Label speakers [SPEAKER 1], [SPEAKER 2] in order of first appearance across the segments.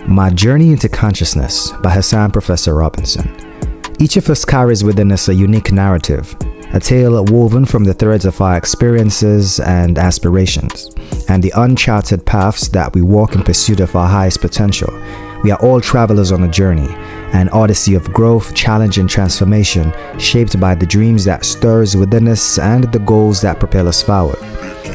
[SPEAKER 1] My Journey into Consciousness by Hassan Professor Robinson. Each of us carries within us a unique narrative, a tale woven from the threads of our experiences and aspirations, and the uncharted paths that we walk in pursuit of our highest potential. We are all travelers on a journey, an odyssey of growth, challenge, and transformation, shaped by the dreams that stirs within us and the goals that propel us forward.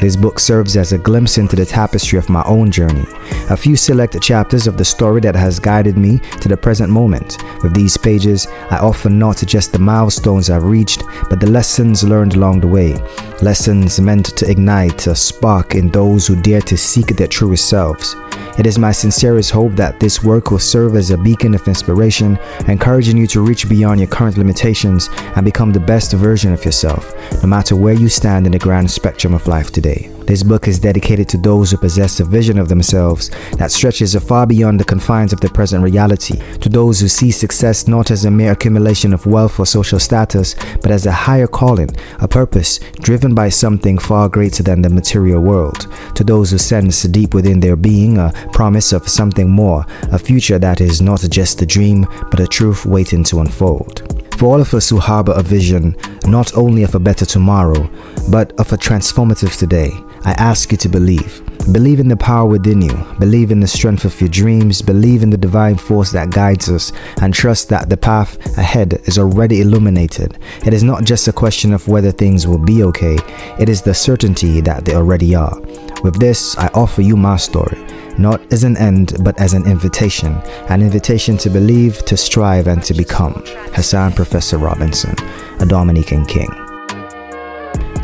[SPEAKER 1] This book serves as a glimpse into the tapestry of my own journey, a few select chapters of the story that has guided me to the present moment. With these pages, I offer not just the milestones I've reached, but the lessons learned along the way. Lessons meant to ignite a spark in those who dare to seek their truest selves. It is my sincerest hope that this work will serve as a beacon of inspiration, encouraging you to reach beyond your current limitations and become the best version of yourself, no matter where you stand in the grand spectrum of life today. This book is dedicated to those who possess a vision of themselves that stretches far beyond the confines of their present reality, to those who see success not as a mere accumulation of wealth or social status, but as a higher calling, a purpose driven by something far greater than the material world, to those who sense deep within their being a promise of something more, a future that is not just a dream, but a truth waiting to unfold. For all of us who harbor a vision, not only of a better tomorrow, but of a transformative today, I ask you to believe. Believe in the power within you, believe in the strength of your dreams, believe in the divine force that guides us, and trust that the path ahead is already illuminated. It is not just a question of whether things will be okay, it is the certainty that they already are. With this, I offer you my story, not as an end, but as an invitation to believe, to strive, and to become. Hassan Professor Robinson, a Dominican King.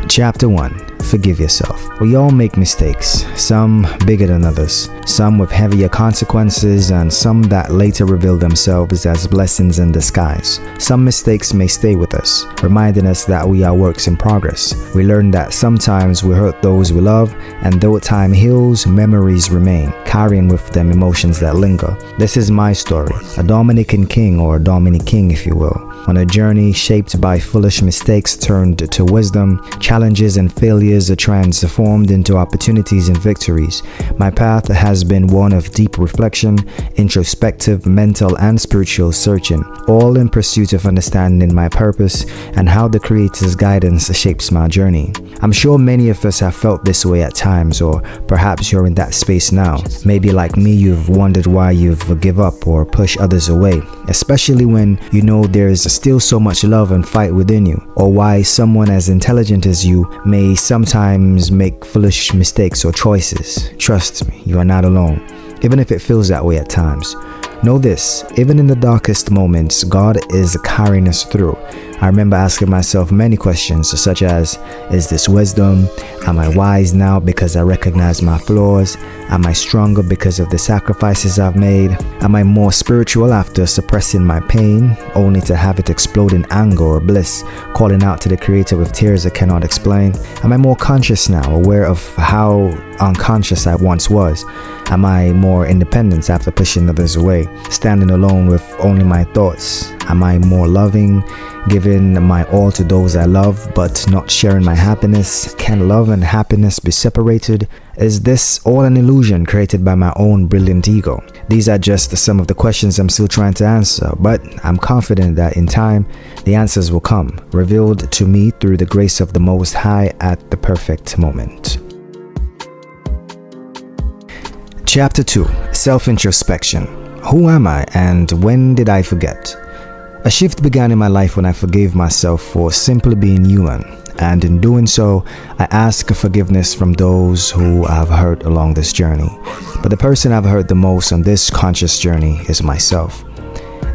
[SPEAKER 1] Chapter 1. Forgive yourself. We all make mistakes, some bigger than others, some with heavier consequences, and some that later reveal themselves as blessings in disguise. Some mistakes may stay with us, reminding us that we are works in progress. We learn that sometimes we hurt those we love, and though time heals, memories remain, carrying with them emotions that linger. This is my story, a Dominican King, or a Dominic King if you will, on a journey shaped by foolish mistakes turned to wisdom, challenges and failures are transformed into opportunities and victories. My path has been one of deep reflection, introspective, mental and spiritual searching, all in pursuit of understanding my purpose and how the Creator's guidance shapes my journey. I'm sure many of us have felt this way at times, or perhaps you're in that space now. Maybe like me, you've wondered why you've given up or pushed others away, especially when you know there's still so much love and fight within you, or why someone as intelligent as you may sometimes make foolish mistakes or choices. Trust me, you are not alone, even if it feels that way at times. Know this, even in the darkest moments, God is carrying us through. I remember asking myself many questions such as, is this wisdom? Am I wise now because I recognize my flaws? Am I stronger because of the sacrifices I've made? Am I more spiritual after suppressing my pain, only to have it explode in anger or bliss, calling out to the Creator with tears I cannot explain? Am I more conscious now, aware of how unconscious I once was? Am I more independent after pushing others away, standing alone with only my thoughts? Am I more loving, giving my all to those I love, but not sharing my happiness? Can love and happiness be separated? Is this all an illusion created by my own brilliant ego? These are just some of the questions I'm still trying to answer, but I'm confident that in time, the answers will come, revealed to me through the grace of the Most High at the perfect moment. Chapter 2. Self-introspection. Who am I, and when did I forget? A shift began in my life when I forgave myself for simply being human, and in doing so, I ask forgiveness from those who I've hurt along this journey. But the person I've hurt the most on this conscious journey is myself.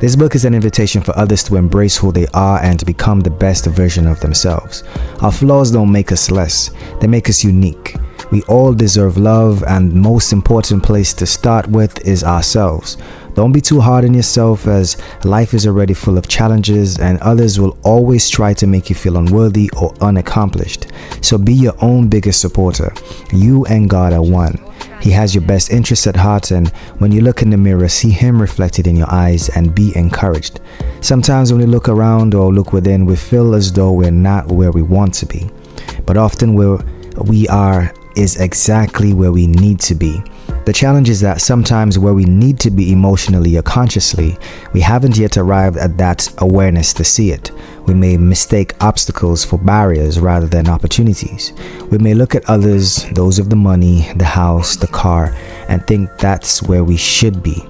[SPEAKER 1] This book is an invitation for others to embrace who they are and to become the best version of themselves. Our flaws don't make us less, they make us unique. We all deserve love, and the most important place to start with is ourselves. Don't be too hard on yourself, as life is already full of challenges and others will always try to make you feel unworthy or unaccomplished. So be your own biggest supporter. You and God are one. He has your best interests at heart, and when you look in the mirror, see Him reflected in your eyes and be encouraged. Sometimes when we look around or look within, we feel as though we're not where we want to be. But often where we are is exactly where we need to be. The challenge is that sometimes where we need to be emotionally or consciously, we haven't yet arrived at that awareness to see it. We may mistake obstacles for barriers rather than opportunities. We may look at others, those of the money, the house, the car, and think that's where we should be.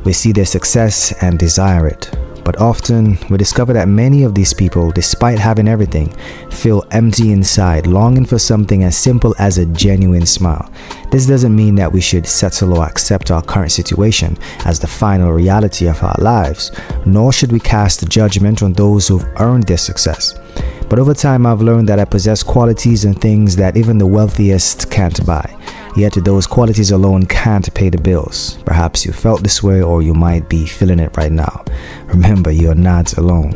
[SPEAKER 1] We see their success and desire it. But often, we discover that many of these people, despite having everything, feel empty inside, longing for something as simple as a genuine smile. This doesn't mean that we should settle or accept our current situation as the final reality of our lives, nor should we cast judgment on those who've earned their success. But over time, I've learned that I possess qualities and things that even the wealthiest can't buy. Yet those qualities alone can't pay the bills. Perhaps you felt this way, or you might be feeling it right now. Remember, you're not alone.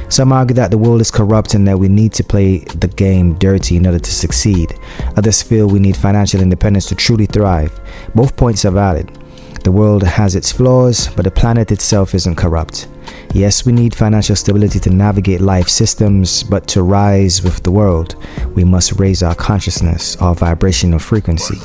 [SPEAKER 1] Some argue that the world is corrupt and that we need to play the game dirty in order to succeed. Others feel we need financial independence to truly thrive. Both points are valid. The world has its flaws, but the planet itself isn't corrupt. Yes, we need financial stability to navigate life systems, but to rise with the world, we must raise our consciousness, our vibrational frequency.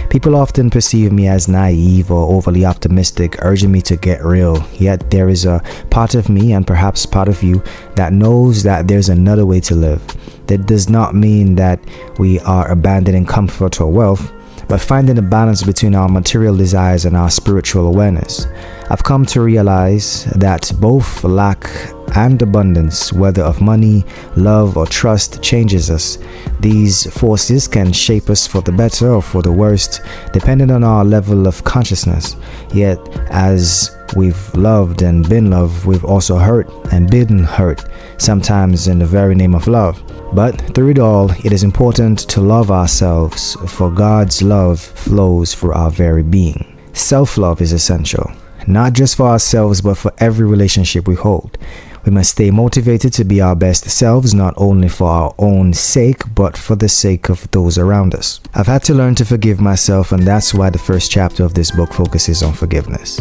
[SPEAKER 1] People often perceive me as naive or overly optimistic, urging me to get real. Yet there is a part of me, and perhaps part of you, that knows that there's another way to live. That does not mean that we are abandoning comfort or wealth, but finding a balance between our material desires and our spiritual awareness. I've come to realize that both lack and abundance, whether of money, love, or trust, changes us. These forces can shape us for the better or for the worst, depending on our level of consciousness. Yet, as we've loved and been loved, we've also hurt and been hurt, sometimes in the very name of love. But through it all, it is important to love ourselves, for God's love flows through our very being. Self-love is essential, not just for ourselves, but for every relationship we hold. We must stay motivated to be our best selves, not only for our own sake, but for the sake of those around us. I've had to learn to forgive myself, and that's why the first chapter of this book focuses on forgiveness.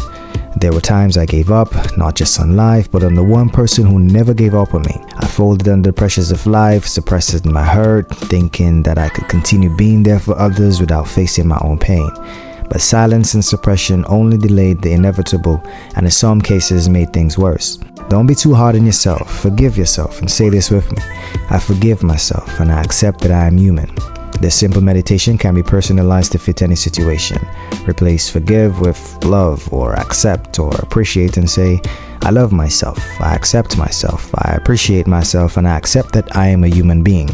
[SPEAKER 1] There were times I gave up, not just on life, but on the one person who never gave up on me. I folded under the pressures of life, suppressing my hurt, thinking that I could continue being there for others without facing my own pain. But silence and suppression only delayed the inevitable, and in some cases made things worse. Don't be too hard on yourself. Forgive yourself, and say this with me. I forgive myself, and I accept that I am human. This simple meditation can be personalized to fit any situation. Replace forgive with love, or accept, or appreciate, and say, I love myself, I accept myself, I appreciate myself, and I accept that I am a human being.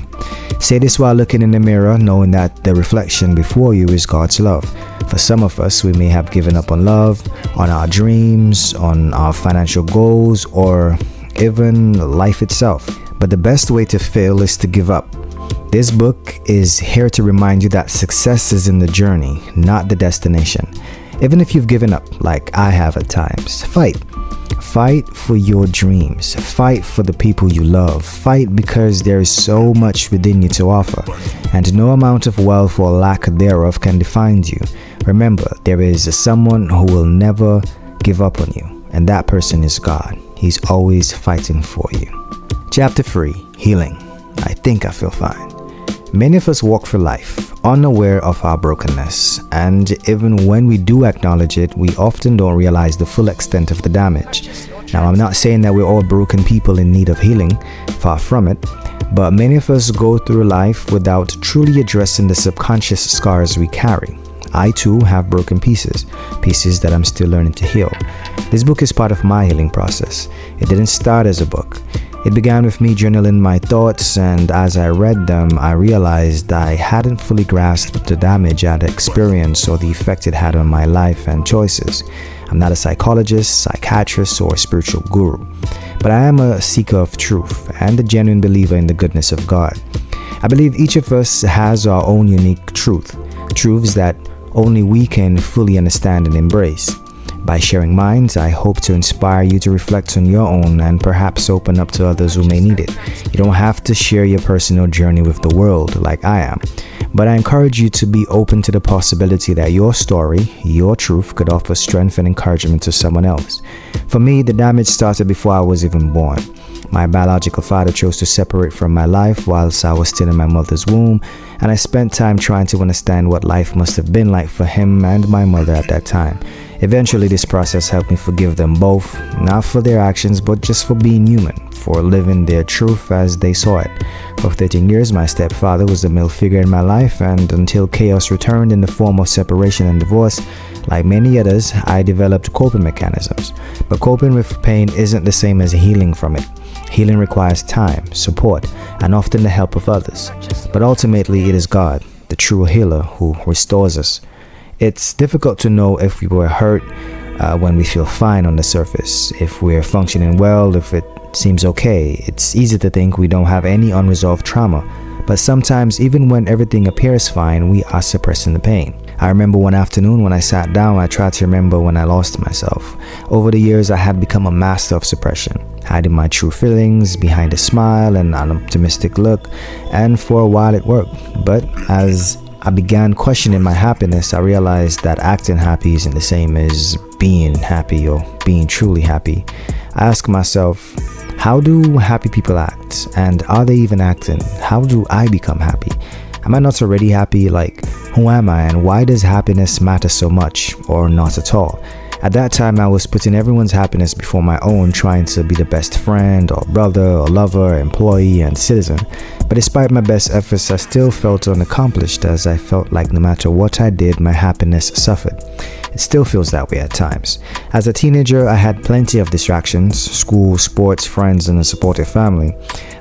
[SPEAKER 1] Say this while looking in the mirror, knowing that the reflection before you is God's love. For some of us, we may have given up on love, on our dreams, on our financial goals, or even life itself. But the best way to fail is to give up. This book is here to remind you that success is in the journey, not the destination. Even if you've given up, like I have at times, fight. Fight for your dreams. Fight for the people you love. Fight because there is so much within you to offer, and no amount of wealth or lack thereof can define you. Remember, there is someone who will never give up on you, and that person is God. He's always fighting for you. Chapter 3, Healing. I think I feel fine. Many of us walk through life unaware of our brokenness, and even when we do acknowledge it, we often don't realize the full extent of the damage. Now, I'm not saying that we're all broken people in need of healing, far from it, but many of us go through life without truly addressing the subconscious scars we carry. I too have broken pieces that I'm still learning to heal. This book is part of my healing process. It didn't start as a book. It began with me journaling my thoughts, and as I read them, I realized I hadn't fully grasped the damage I'd experienced or the effect it had on my life and choices. I'm not a psychologist, psychiatrist, or spiritual guru, but I am a seeker of truth and a genuine believer in the goodness of God. I believe each of us has our own unique truths that only we can fully understand and embrace. By sharing mine, I hope to inspire you to reflect on your own and perhaps open up to others who may need it. You don't have to share your personal journey with the world like I am, but I encourage you to be open to the possibility that your story, your truth, could offer strength and encouragement to someone else. For me, the damage started before I was even born. My biological father chose to separate from my life whilst I was still in my mother's womb, and I spent time trying to understand what life must have been like for him and my mother at that time. Eventually, this process helped me forgive them both, not for their actions, but just for being human, for living their truth as they saw it. For 13 years, my stepfather was the male figure in my life, and until chaos returned in the form of separation and divorce, like many others, I developed coping mechanisms. But coping with pain isn't the same as healing from it. Healing requires time, support, and often the help of others. But ultimately, it is God, the true healer, who restores us. It's difficult to know if we were hurt when we feel fine on the surface, if we're functioning well, if it seems okay. It's easy to think we don't have any unresolved trauma, but sometimes even when everything appears fine, we are suppressing the pain. I remember one afternoon when I sat down, I tried to remember when I lost myself. Over the years, I had become a master of suppression, hiding my true feelings behind a smile and an optimistic look, and for a while it worked. But as I began questioning my happiness, I realized that acting happy isn't the same as being happy or being truly happy. I asked myself, how do happy people act? And are they even acting? How do I become happy? Am I not already happy? Like, who am I, and why does happiness matter so much, or not at all? At that time, I was putting everyone's happiness before my own, trying to be the best friend, or brother, or lover, employee, and citizen. But despite my best efforts, I still felt unaccomplished, as I felt like no matter what I did, my happiness suffered. It still feels that way at times. As a teenager, I had plenty of distractions: school, sports, friends, and a supportive family.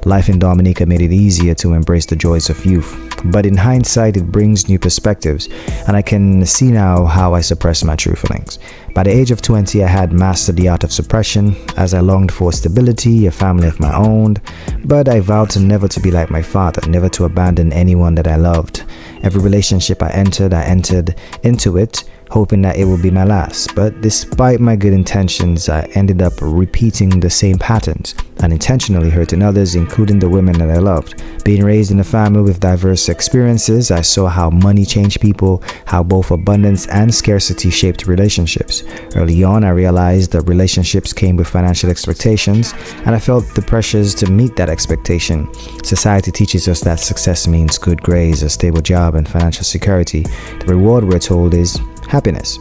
[SPEAKER 1] Life in Dominica made it easier to embrace the joys of youth. But in hindsight, it brings new perspectives, and I can see now how I suppressed my true feelings. By the age of 20, I had mastered the art of suppression, as I longed for stability, a family of my own. But I vowed to never to be like my father, never to abandon anyone that I loved. Every relationship I entered into it hoping that it would be my last. But despite my good intentions, I ended up repeating the same patterns, unintentionally hurting others, including the women that I loved. Being raised in a family with diverse experiences, I saw how money changed people, how both abundance and scarcity shaped relationships. Early on, I realized that relationships came with financial expectations, and I felt the pressures to meet that expectation. Society teaches us that success means good grades, a stable job, and financial security. The reward, we're told, is happiness.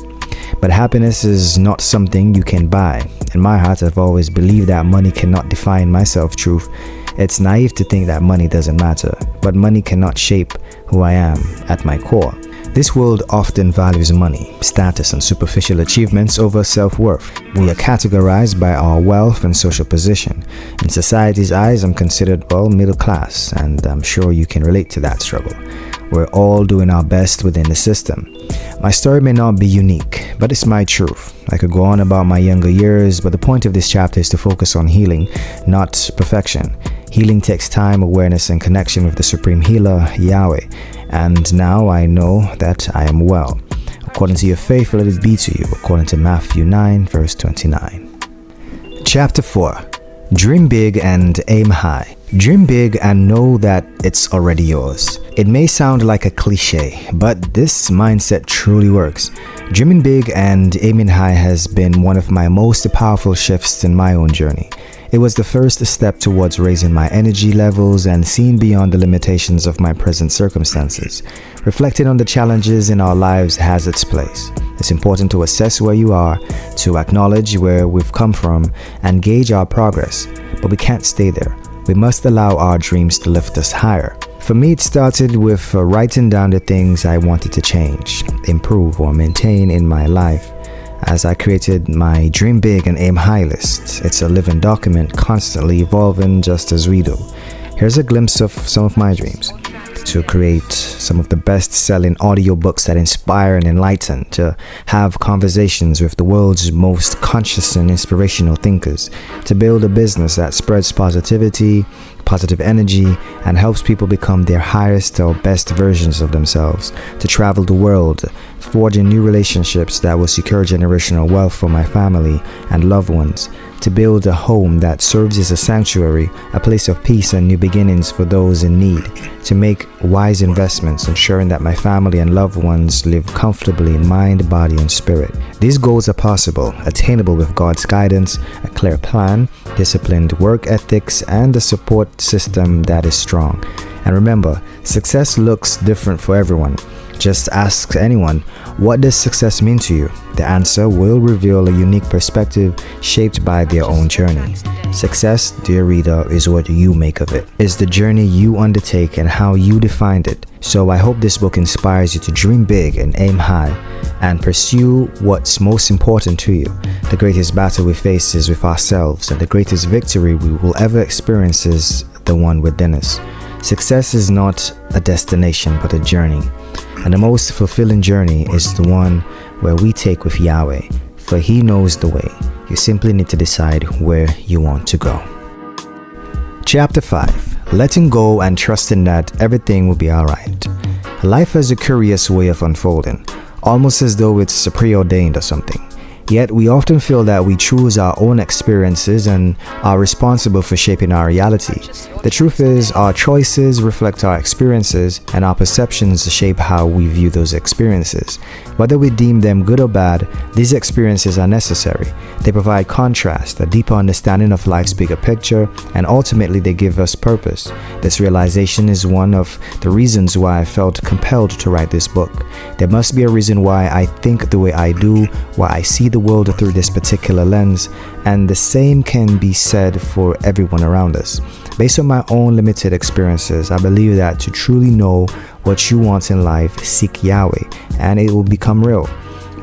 [SPEAKER 1] But happiness is not something you can buy. In my heart, I've always believed that money cannot define my self-truth. It's naive to think that money doesn't matter, but money cannot shape who I am at my core. This world often values money, status, and superficial achievements over self-worth. We are categorized by our wealth and social position. In society's eyes, I'm considered, middle class, and I'm sure you can relate to that struggle. We're all doing our best within the system. My story may not be unique, but it's my truth. I could go on about my younger years, but the point of this chapter is to focus on healing, not perfection. Healing takes time, awareness, and connection with the Supreme Healer, Yahweh. And now I know that I am well. According to your faith, let it be to you, according to Matthew 9, verse 29. Chapter 4. Dream big and aim high. Dream big and know that it's already yours. It may sound like a cliche, but this mindset truly works. Dreaming big and aiming high has been one of my most powerful shifts in my own journey. It was the first step towards raising my energy levels and seeing beyond the limitations of my present circumstances. Reflecting on the challenges in our lives has its place. It's important to assess where you are, to acknowledge where we've come from, and gauge our progress. But we can't stay there. We must allow our dreams to lift us higher. For me, it started with writing down the things I wanted to change, improve, or maintain in my life. As I created my Dream Big and Aim High list, it's a living document, constantly evolving just as we do. Here's a glimpse of some of my dreams. To create some of the best-selling audiobooks that inspire and enlighten, to have conversations with the world's most conscious and inspirational thinkers, to build a business that spreads positivity, positive energy, and helps people become their highest or best versions of themselves, to travel the world, forging new relationships that will secure generational wealth for my family and loved ones, to build a home that serves as a sanctuary, a place of peace and new beginnings for those in need, to make wise investments, ensuring that my family and loved ones live comfortably in mind, body, and spirit. These goals are possible, attainable with God's guidance, a clear plan, disciplined work ethics, and a support system that is strong. And remember, success looks different for everyone. Just ask anyone, what does success mean to you? The answer will reveal a unique perspective shaped by their own journey. Success, dear reader, is what you make of it. It's the journey you undertake and how you defined it. So I hope this book inspires you to dream big and aim high and pursue what's most important to you. The greatest battle we face is with ourselves, and the greatest victory we will ever experience is the one within us. Success is not a destination but a journey. And the most fulfilling journey is the one where we take with Yahweh, for He knows the way. You simply need to decide where you want to go. Chapter 5. Letting go and trusting that everything will be alright. Life has a curious way of unfolding, almost as though it's preordained or something. Yet we often feel that we choose our own experiences and are responsible for shaping our reality. The truth is, our choices reflect our experiences, and our perceptions shape how we view those experiences. Whether we deem them good or bad, these experiences are necessary. They provide contrast, a deeper understanding of life's bigger picture, and ultimately they give us purpose. This realization is one of the reasons why I felt compelled to write this book. There must be a reason why I think the way I do, why I see the world through this particular lens, and the same can be said for everyone around us. Based on my own limited experiences, I believe that to truly know what you want in life, seek Yahweh, and it will become real.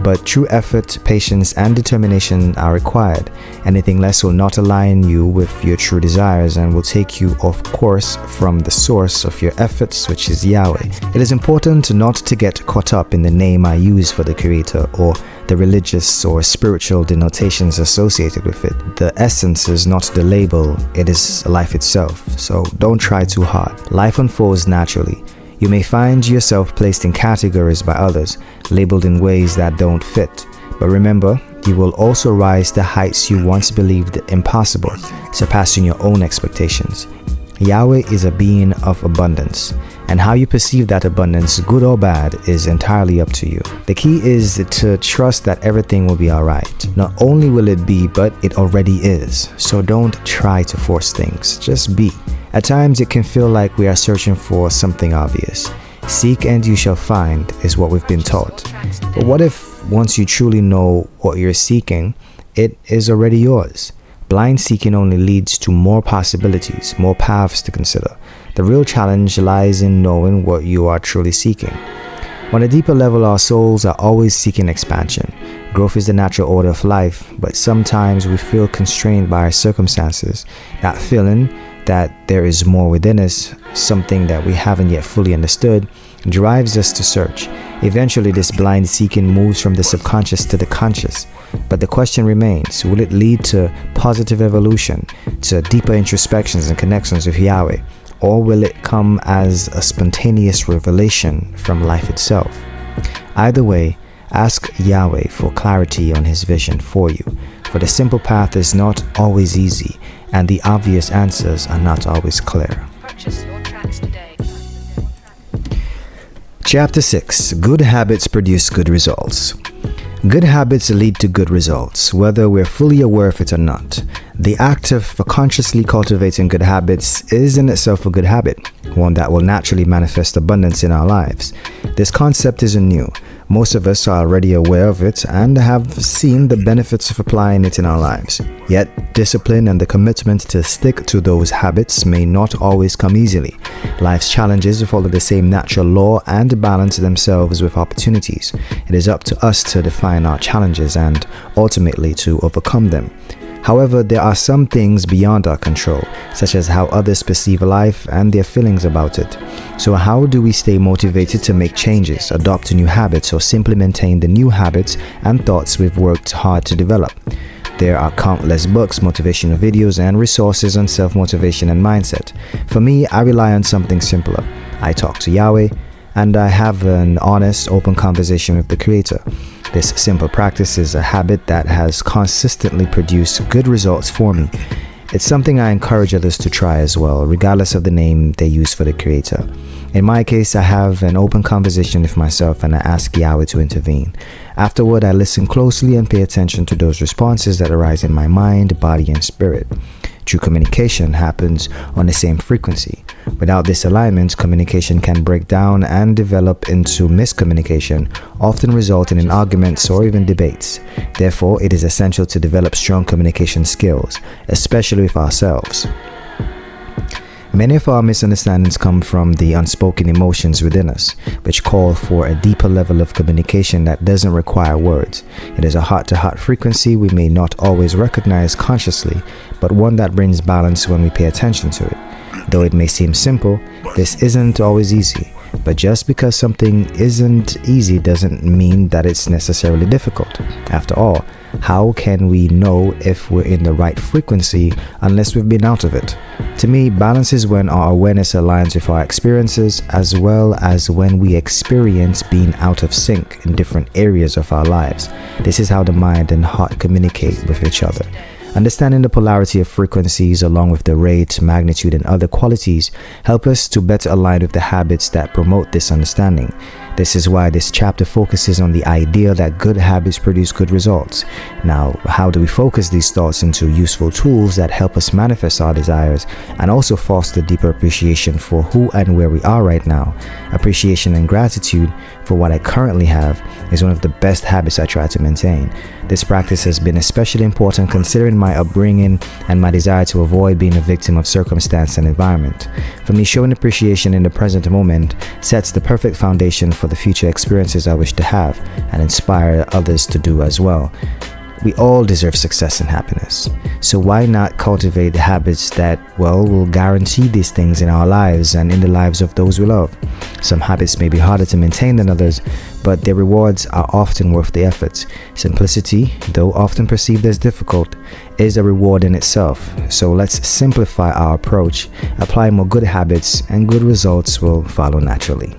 [SPEAKER 1] But true effort, patience, and determination are required. Anything less will not align you with your true desires and will take you off course from the source of your efforts, which is Yahweh. It is important not to get caught up in the name I use for the Creator or the religious or spiritual denotations associated with it. The essence is not the label, it is life itself. So don't try too hard. Life unfolds naturally. You may find yourself placed in categories by others, labeled in ways that don't fit. But remember, you will also rise to heights you once believed impossible, surpassing your own expectations. Yahweh is a being of abundance, and how you perceive that abundance, good or bad, is entirely up to you. The key is to trust that everything will be alright. Not only will it be, but it already is. So don't try to force things, just be. At times it can feel like we are searching for something obvious. Seek and you shall find is what we've been taught. But what if once you truly know what you're seeking, it is already yours? Blind seeking only leads to more possibilities, more paths to consider. The real challenge lies in knowing what you are truly seeking. On a deeper level, our souls are always seeking expansion. Growth is the natural order of life, but sometimes we feel constrained by our circumstances. That feeling that there is more within us, something that we haven't yet fully understood, drives us to search. Eventually, this blind seeking moves from the subconscious to the conscious. But the question remains, will it lead to positive evolution, to deeper introspections and connections with Yahweh? Or will it come as a spontaneous revelation from life itself? Either way, ask Yahweh for clarity on His vision for you. For the simple path is not always easy, and the obvious answers are not always clear.
[SPEAKER 2] Purchase your tracks today.
[SPEAKER 1] Chapter 6. Good habits produce good results. Good habits lead to good results, whether we're fully aware of it or not. The act of consciously cultivating good habits is in itself a good habit, one that will naturally manifest abundance in our lives. This concept isn't new. Most of us are already aware of it and have seen the benefits of applying it in our lives. Yet, discipline and the commitment to stick to those habits may not always come easily. Life's challenges follow the same natural law and balance themselves with opportunities. It is up to us to define our challenges and ultimately to overcome them. However, there are some things beyond our control, such as how others perceive life and their feelings about it. So how do we stay motivated to make changes, adopt new habits, or simply maintain the new habits and thoughts we've worked hard to develop? There are countless books, motivational videos, and resources on self-motivation and mindset. For me, I rely on something simpler. I talk to Yahweh, and I have an honest, open conversation with the Creator. This simple practice is a habit that has consistently produced good results for me. It's something I encourage others to try as well, regardless of the name they use for the Creator. In my case, I have an open conversation with myself and I ask Yahweh to intervene. Afterward, I listen closely and pay attention to those responses that arise in my mind, body, and spirit. True communication happens on the same frequency. Without this alignment, communication can break down and develop into miscommunication, often resulting in arguments or even debates. Therefore, it is essential to develop strong communication skills, especially with ourselves. Many of our misunderstandings come from the unspoken emotions within us, which call for a deeper level of communication that doesn't require words. It is a heart-to-heart frequency we may not always recognize consciously, but one that brings balance when we pay attention to it. Though it may seem simple, this isn't always easy. But just because something isn't easy doesn't mean that it's necessarily difficult. After all, how can we know if we're in the right frequency unless we've been out of it? To me, balance is when our awareness aligns with our experiences, as well as when we experience being out of sync in different areas of our lives. This is how the mind and heart communicate with each other. Understanding the polarity of frequencies along with the rate, magnitude, and other qualities help us to better align with the habits that promote this understanding. This is why this chapter focuses on the idea that good habits produce good results. Now, how do we focus these thoughts into useful tools that help us manifest our desires and also foster deeper appreciation for who and where we are right now? Appreciation and gratitude for what I currently have is one of the best habits I try to maintain. This practice has been especially important considering my upbringing and my desire to avoid being a victim of circumstance and environment. For me, showing appreciation in the present moment sets the perfect foundation for the future experiences I wish to have and inspire others to do as well. We all deserve success and happiness. So why not cultivate habits that, will guarantee these things in our lives and in the lives of those we love? Some habits may be harder to maintain than others, but their rewards are often worth the effort. Simplicity, though often perceived as difficult, is a reward in itself. So let's simplify our approach, apply more good habits, and good results will follow naturally.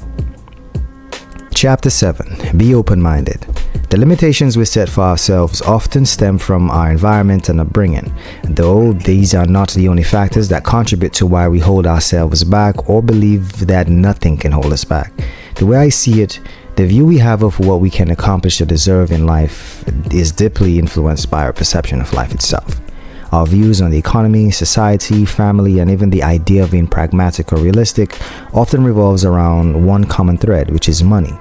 [SPEAKER 1] Chapter 7. Be open-minded. The limitations we set for ourselves often stem from our environment and upbringing, though these are not the only factors that contribute to why we hold ourselves back or believe that nothing can hold us back. The way I see it, the view we have of what we can accomplish or deserve in life is deeply influenced by our perception of life itself. Our views on the economy, society, family, and even the idea of being pragmatic or realistic often revolves around one common thread, which is money.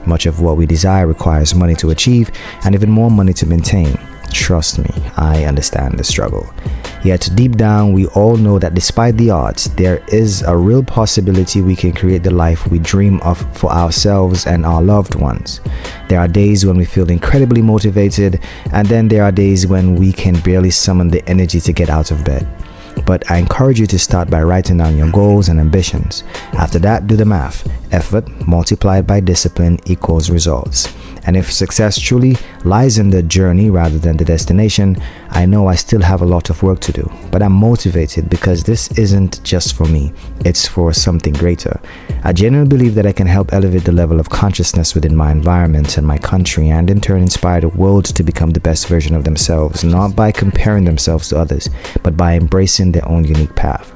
[SPEAKER 1] Much of what we desire requires money to achieve and even more money to maintain. Trust me, I understand the struggle. Yet deep down, we all know that despite the odds, there is a real possibility we can create the life we dream of for ourselves and our loved ones. There are days when we feel incredibly motivated, and then there are days when we can barely summon the energy to get out of bed. But I encourage you to start by writing down your goals and ambitions. After that, do the math. Effort multiplied by discipline equals results. And if success truly lies in the journey rather than the destination, I know I still have a lot of work to do. But I'm motivated because this isn't just for me, it's for something greater. I genuinely believe that I can help elevate the level of consciousness within my environment and my country, and in turn inspire the world to become the best version of themselves, not by comparing themselves to others, but by embracing their own unique path.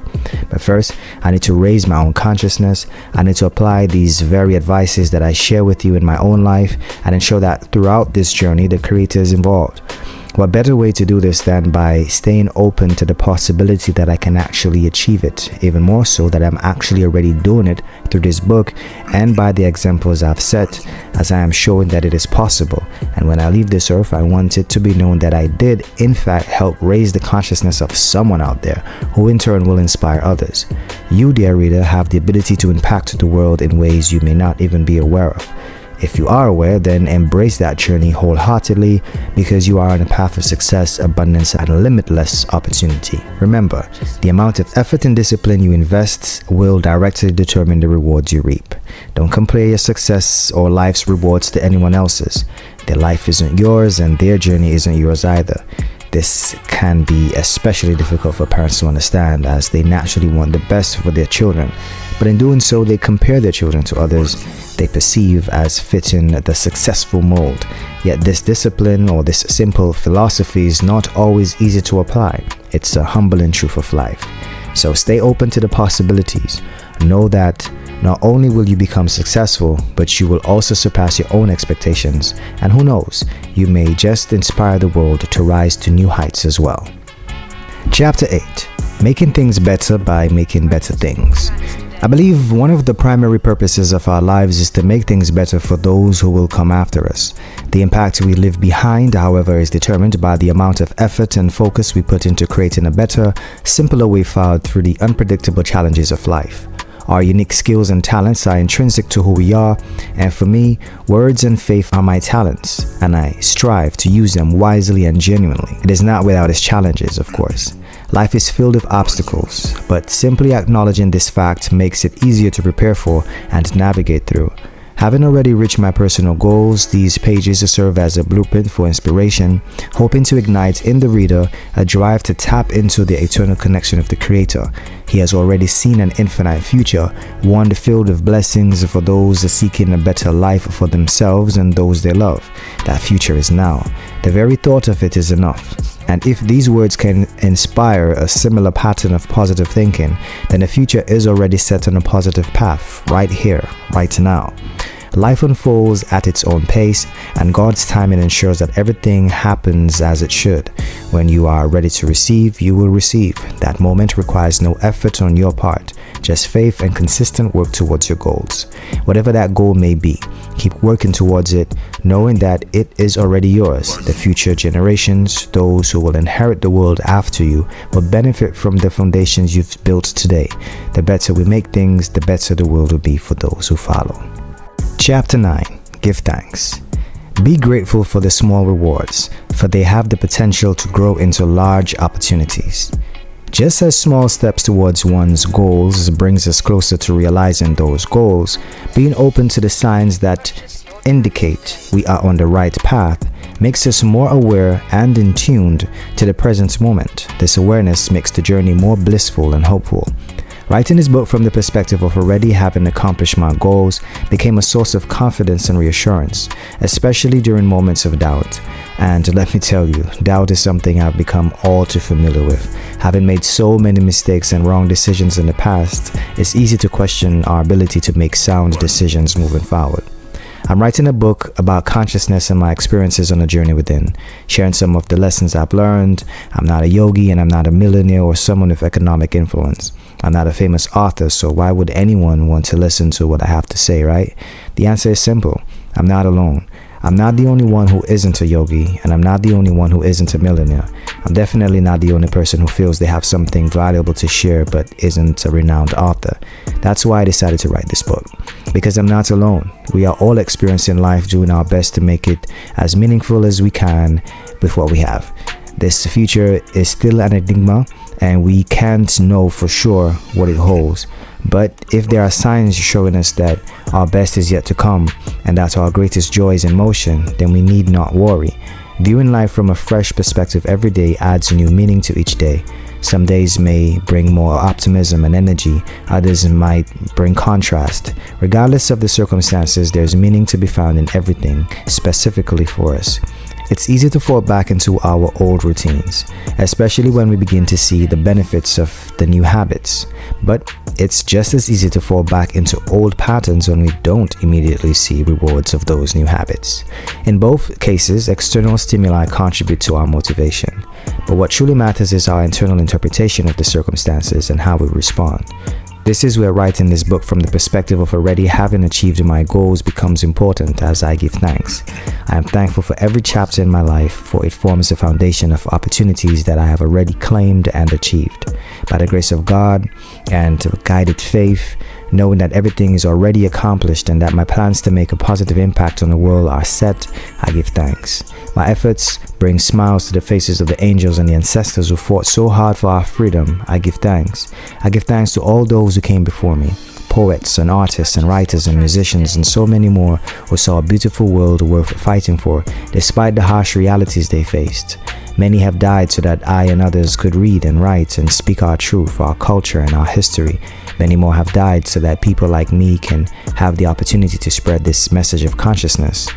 [SPEAKER 1] But first, I need to raise my own consciousness. I need to apply these very advices that I share with you in my own life and ensure that throughout this journey, the Creator is involved. What better way to do this than by staying open to the possibility that I can actually achieve it, even more so that I'm actually already doing it through this book and by the examples I've set, as I am showing that it is possible. And when I leave this earth, I want it to be known that I did in fact help raise the consciousness of someone out there who in turn will inspire others. You, dear reader, have the ability to impact the world in ways you may not even be aware of. If you are aware, then embrace that journey wholeheartedly, because you are on a path of success, abundance, and limitless opportunity. Remember, the amount of effort and discipline you invest will directly determine the rewards you reap. Don't compare your success or life's rewards to anyone else's. Their life isn't yours and their journey isn't yours either. This can be especially difficult for parents to understand, as they naturally want the best for their children, but in doing so they compare their children to others they perceive as fitting the successful mold. Yet this discipline or this simple philosophy is not always easy to apply. It's a humbling truth of life. So stay open to the possibilities. Know that not only will you become successful, but you will also surpass your own expectations. And who knows, you may just inspire the world to rise to new heights as well. Chapter 8. Making things better by making better things. I believe one of the primary purposes of our lives is to make things better for those who will come after us. The impact we leave behind, however, is determined by the amount of effort and focus we put into creating a better, simpler way forward through the unpredictable challenges of life. Our unique skills and talents are intrinsic to who we are, and for me, words and faith are my talents, and I strive to use them wisely and genuinely. It is not without its challenges, of course. Life is filled with obstacles, but simply acknowledging this fact makes it easier to prepare for and navigate through. Having already reached my personal goals, these pages serve as a blueprint for inspiration, hoping to ignite in the reader a drive to tap into the eternal connection of the Creator. He has already seen an infinite future, one filled with blessings for those seeking a better life for themselves and those they love. That future is now. The very thought of it is enough. And if these words can inspire a similar pattern of positive thinking, then the future is already set on a positive path, right here, right now. Life unfolds at its own pace, and God's timing ensures that everything happens as it should. When you are ready to receive, you will receive. That moment requires no effort on your part, just faith and consistent work towards your goals. Whatever that goal may be, keep working towards it, knowing that it is already yours. The future generations, those who will inherit the world after you, will benefit from the foundations you've built today. The better we make things, the better the world will be for those who follow. Chapter 9. Give thanks. Be grateful for the small rewards, for they have the potential to grow into large opportunities. Just as small steps towards one's goals brings us closer to realizing those goals, being open to the signs that indicate we are on the right path makes us more aware and in tuned to the present moment. This awareness makes the journey more blissful and hopeful. Writing this book from the perspective of already having accomplished my goals became a source of confidence and reassurance, especially during moments of doubt. And let me tell you, doubt is something I've become all too familiar with. Having made so many mistakes and wrong decisions in the past, it's easy to question our ability to make sound decisions moving forward. I'm writing a book about consciousness and my experiences on a journey within, sharing some of the lessons I've learned. I'm not a yogi, and I'm not a millionaire or someone with economic influence. I'm not a famous author, so why would anyone want to listen to what I have to say, right? The answer is simple. I'm not alone. I'm not the only one who isn't a yogi, and I'm not the only one who isn't a millionaire. I'm definitely not the only person who feels they have something valuable to share but isn't a renowned author. That's why I decided to write this book, because I'm not alone. We are all experiencing life, doing our best to make it as meaningful as we can with what we have. This future is still an enigma, and we can't know for sure what it holds. But if there are signs showing us that our best is yet to come and that our greatest joy is in motion, then we need not worry. Viewing life from a fresh perspective every day adds new meaning to each day. Some days may bring more optimism and energy, others might bring contrast. Regardless of the circumstances, there's meaning to be found in everything, specifically for us. It's easy to fall back into our old routines, especially when we begin to see the benefits of the new habits. But it's just as easy to fall back into old patterns when we don't immediately see rewards of those new habits. In both cases, external stimuli contribute to our motivation. But what truly matters is our internal interpretation of the circumstances and how we respond. This is where writing this book from the perspective of already having achieved my goals becomes important as I give thanks. I am thankful for every chapter in my life, for it forms the foundation of opportunities that I have already claimed and achieved. By the grace of God and guided faith, knowing that everything is already accomplished and that my plans to make a positive impact on the world are set, I give thanks. My efforts bring smiles to the faces of the angels and the ancestors who fought so hard for our freedom. I give thanks. I give thanks to all those who came before me, poets and artists and writers and musicians and so many more who saw a beautiful world worth fighting for, despite the harsh realities they faced. Many have died so that I and others could read and write and speak our truth, our culture, and our history. Many more have died so that people like me can have the opportunity to spread this message of consciousness.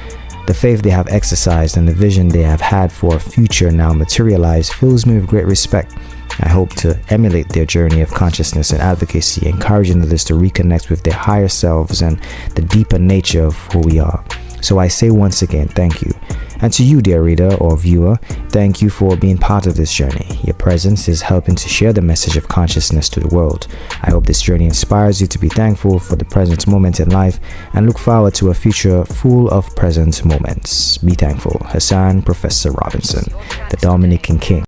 [SPEAKER 1] The faith they have exercised and the vision they have had for a future now materialized fills me with great respect. I hope to emulate their journey of consciousness and advocacy, encouraging others to reconnect with their higher selves and the deeper nature of who we are. So I say once again, thank you. And to you, dear reader or viewer, thank you for being part of this journey. Your presence is helping to share the message of consciousness to the world. I hope this journey inspires you to be thankful for the present moment in life and look forward to a future full of present moments. Be thankful. Hassan Professor Robinson, the Dominican King.